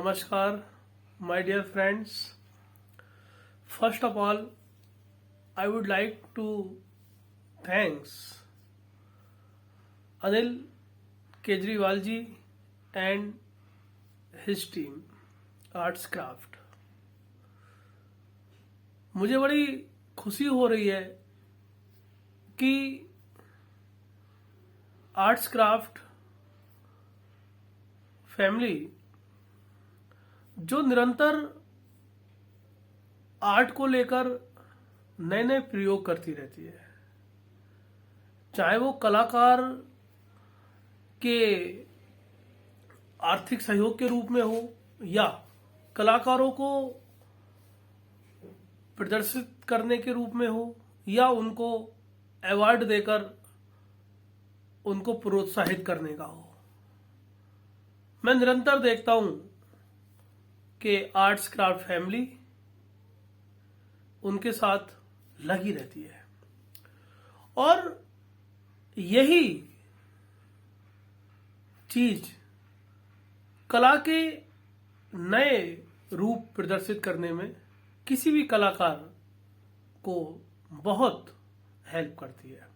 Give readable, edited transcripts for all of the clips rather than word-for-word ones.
Namaskar, my dear friends. First of all, I would like to thanks Anil Kejriwal ji and his team, Arts Craft. मुझे बड़ी खुशी हो रही है कि आर्ट्स क्राफ्ट फैमिली जो निरंतर आर्ट को लेकर नए नए प्रयोग करती रहती है, चाहे वो कलाकार के आर्थिक सहयोग के रूप में हो या कलाकारों को प्रदर्शित करने के रूप में हो या उनको अवार्ड देकर उनको प्रोत्साहित करने का हो। मैं निरंतर देखता हूं कि आर्ट्स क्राफ्ट फैमिली उनके साथ लगी रहती है और यही चीज कला के नए रूप प्रदर्शित करने में किसी भी कलाकार को बहुत हेल्प करती है।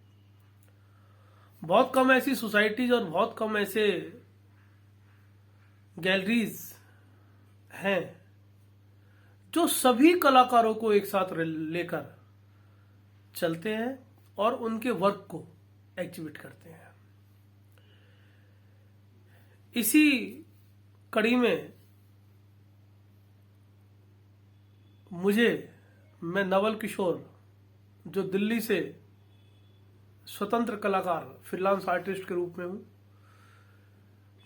बहुत कम ऐसी सोसाइटीज और बहुत कम ऐसे गैलरीज हैं जो सभी कलाकारों को एक साथ लेकर चलते हैं और उनके वर्क को एग्जिबिट करते हैं। इसी कड़ी में मैं नवल किशोर जो दिल्ली से स्वतंत्र कलाकार फ्रीलांस आर्टिस्ट के रूप में हूं,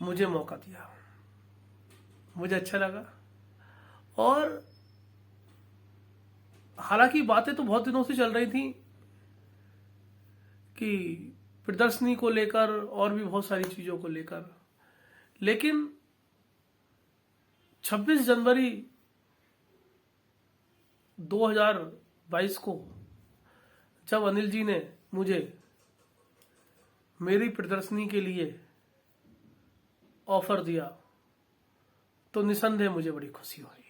मुझे मौका दिया, मुझे अच्छा लगा। और हालांकि बातें तो बहुत दिनों से चल रही थी कि प्रदर्शनी को लेकर और भी बहुत सारी चीजों को लेकर, लेकिन 26 जनवरी 2022 को जब अनिल जी ने मुझे मेरी प्रदर्शनी के लिए ऑफर दिया तो निसंदेह मुझे बड़ी खुशी हुई।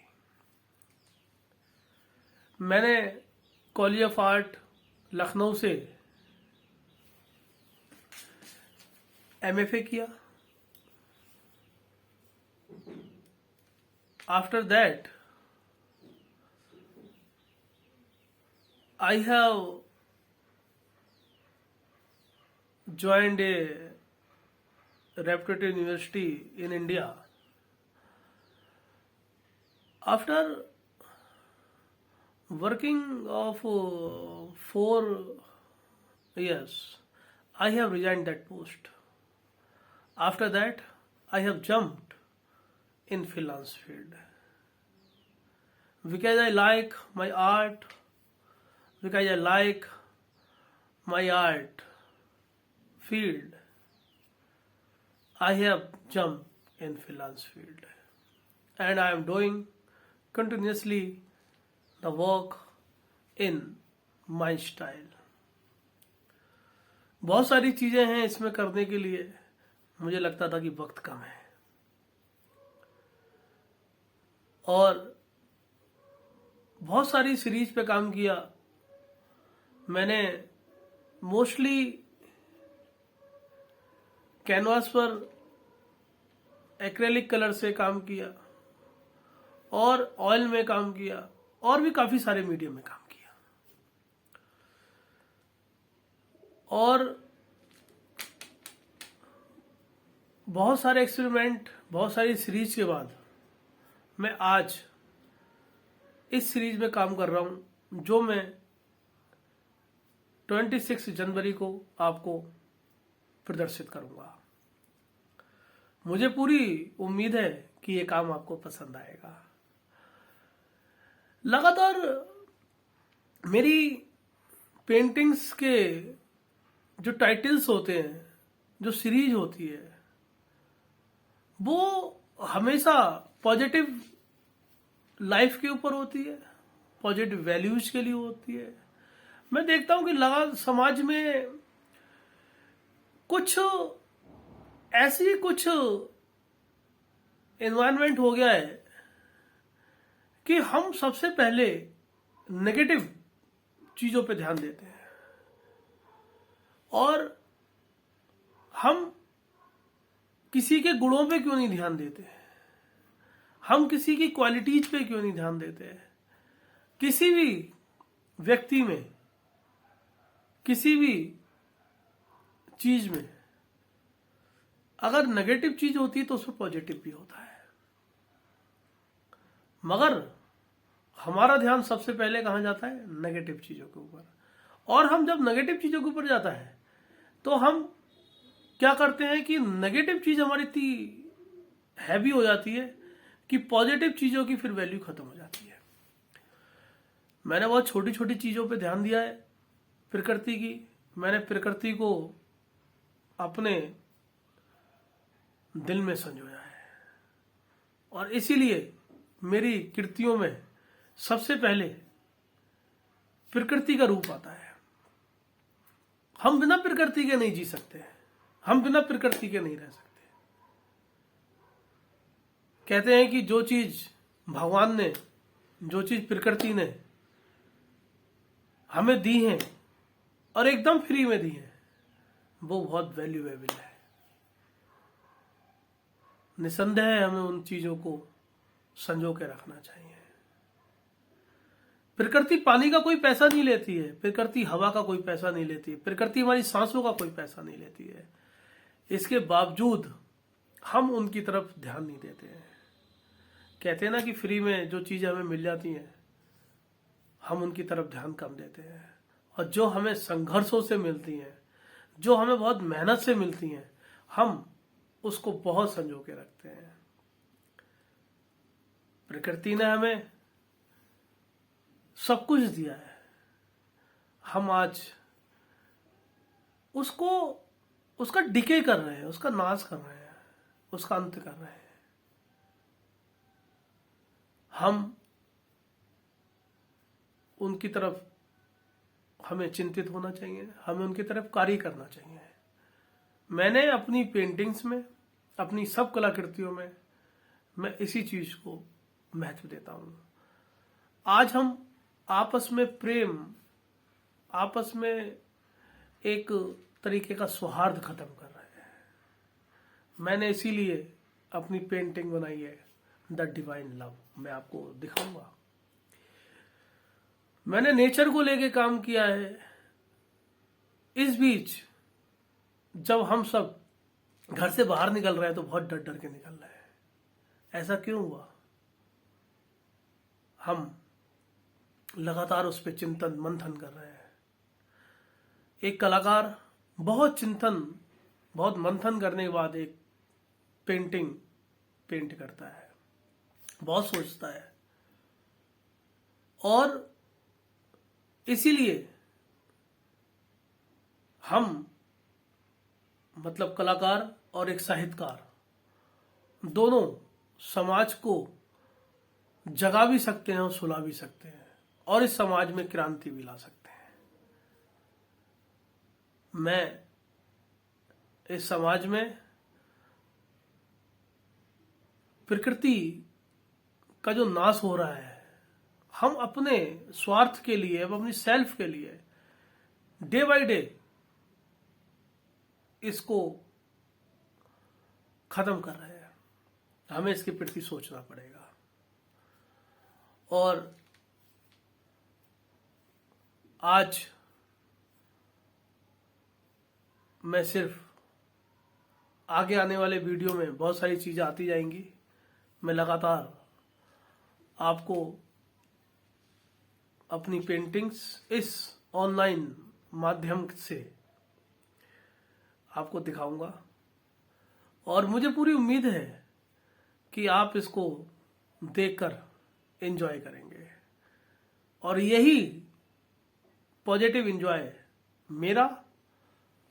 मैंने कॉलेज ऑफ आर्ट लखनऊ से MFA किया। After that I have joined a reputed university in India. After working of 4 years, I have resigned that post. After that, I have jumped in freelance field because I like my art, because I like my art field. I have jumped in freelance field and I am doing continuously the work in my style. बहुत सारी चीजें हैं इसमें करने के लिए, मुझे लगता था कि वक्त कम है और बहुत सारी सीरीज पे काम किया। मैंने मोस्टली कैनवास पर एक्रेलिक कलर से काम किया और ऑयल में काम किया और भी काफी सारे मीडियम में काम किया। और बहुत सारे एक्सपेरिमेंट, बहुत सारी सीरीज के बाद मैं आज इस सीरीज में काम कर रहा हूं जो मैं 26 जनवरी को आपको प्रदर्शित करूंगा। मुझे पूरी उम्मीद है कि ये काम आपको पसंद आएगा। लगातार मेरी पेंटिंग्स के जो टाइटल्स होते हैं, जो सीरीज होती है, वो हमेशा पॉजिटिव लाइफ के ऊपर होती है, पॉजिटिव वैल्यूज के लिए होती है। मैं देखता हूं कि समाज में कुछ ऐसी कुछ एनवायरनमेंट हो गया है कि हम सबसे पहले नेगेटिव चीजों पे ध्यान देते हैं और हम किसी के गुणों पे क्यों नहीं ध्यान देते, हम किसी की क्वालिटीज पे क्यों नहीं ध्यान देते। किसी भी व्यक्ति में, किसी भी चीज में अगर नेगेटिव चीज होती है तो उसमें पॉजिटिव भी होता है, मगर हमारा ध्यान सबसे पहले कहां जाता है, नेगेटिव चीजों के ऊपर। और हम जब नेगेटिव चीजों के ऊपर जाता है तो हम क्या करते हैं कि नेगेटिव चीज हमारी इतनी हैवी हो जाती है कि पॉजिटिव चीजों की फिर वैल्यू खत्म हो जाती है। मैंने बहुत छोटी छोटी चीजों पे ध्यान दिया है प्रकृति की। मैंने प्रकृति को अपने दिल में संजोया है और इसीलिए मेरी कृतियों में सबसे पहले प्रकृति का रूप आता है। हम बिना प्रकृति के नहीं जी सकते, हम बिना प्रकृति के नहीं रह सकते। कहते हैं कि जो चीज भगवान ने, जो चीज प्रकृति ने हमें दी है और एकदम फ्री में दी है, वो बहुत वैल्यूएबल है। निसंदेह हमें उन चीजों को संजो के रखना चाहिए। प्रकृति पानी का कोई पैसा नहीं लेती है, प्रकृति हवा का कोई पैसा नहीं लेती है, प्रकृति हमारी सांसों का कोई पैसा नहीं लेती है। इसके बावजूद हम उनकी तरफ ध्यान नहीं देते हैं। कहते हैं ना कि फ्री में जो चीजें हमें मिल जाती हैं हम उनकी तरफ ध्यान कम देते हैं, और जो हमें संघर्षों से मिलती हैं, जो हमें बहुत मेहनत से मिलती हैं, हम उसको बहुत संजो के रखते हैं। प्रकृति ने हमें सब कुछ दिया है, हम आज उसको, उसका डिके कर रहे हैं, उसका नाश कर रहे हैं, उसका अंत कर रहे हैं। हम उनकी तरफ, हमें चिंतित होना चाहिए, हमें उनकी तरफ कार्य करना चाहिए। मैंने अपनी पेंटिंग्स में, अपनी सब कलाकृतियों में मैं इसी चीज को महत्व देता हूं। आज हम आपस में प्रेम, आपस में एक तरीके का सौहार्द खत्म कर रहे हैं। मैंने इसीलिए अपनी पेंटिंग बनाई है द डिवाइन लव। मैं आपको दिखाऊंगा। मैंने नेचर को लेके काम किया है। इस बीच जब हम सब घर से बाहर निकल रहे हैं तो बहुत डर डर के निकल रहे हैं। ऐसा क्यों हुआ? हम लगातार उस पर चिंतन मंथन कर रहे हैं। एक कलाकार बहुत चिंतन, बहुत मंथन करने के बाद एक पेंटिंग पेंट करता है, बहुत सोचता है, और इसीलिए हम, मतलब कलाकार और एक साहित्यकार, दोनों समाज को जगा भी सकते हैं और सुला भी सकते हैं, और इस समाज में क्रांति भी ला सकते हैं। मैं इस समाज में प्रकृति का जो नाश हो रहा है, हम अपने स्वार्थ के लिए, अपनी सेल्फ के लिए डे बाय डे इसको खत्म कर रहे हैं। हमें इसके प्रति सोचना पड़ेगा। और आज मैं सिर्फ, आगे आने वाले वीडियो में बहुत सारी चीजें आती जाएंगी। मैं लगातार आपको अपनी पेंटिंग्स इस ऑनलाइन माध्यम से आपको दिखाऊंगा, और मुझे पूरी उम्मीद है कि आप इसको देखकर एंजॉय करेंगे। और यही पॉजिटिव एंजॉय मेरा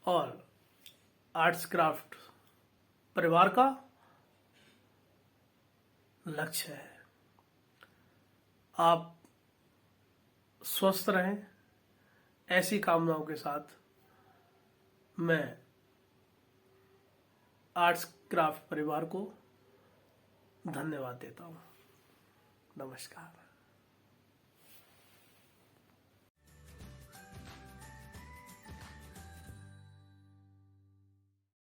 और आर्ट्स क्राफ्ट परिवार का लक्ष्य है। आप स्वस्थ रहें, ऐसी कामनाओं के साथ मैं आर्ट्स क्राफ्ट परिवार को धन्यवाद देता हूं। नमस्कार।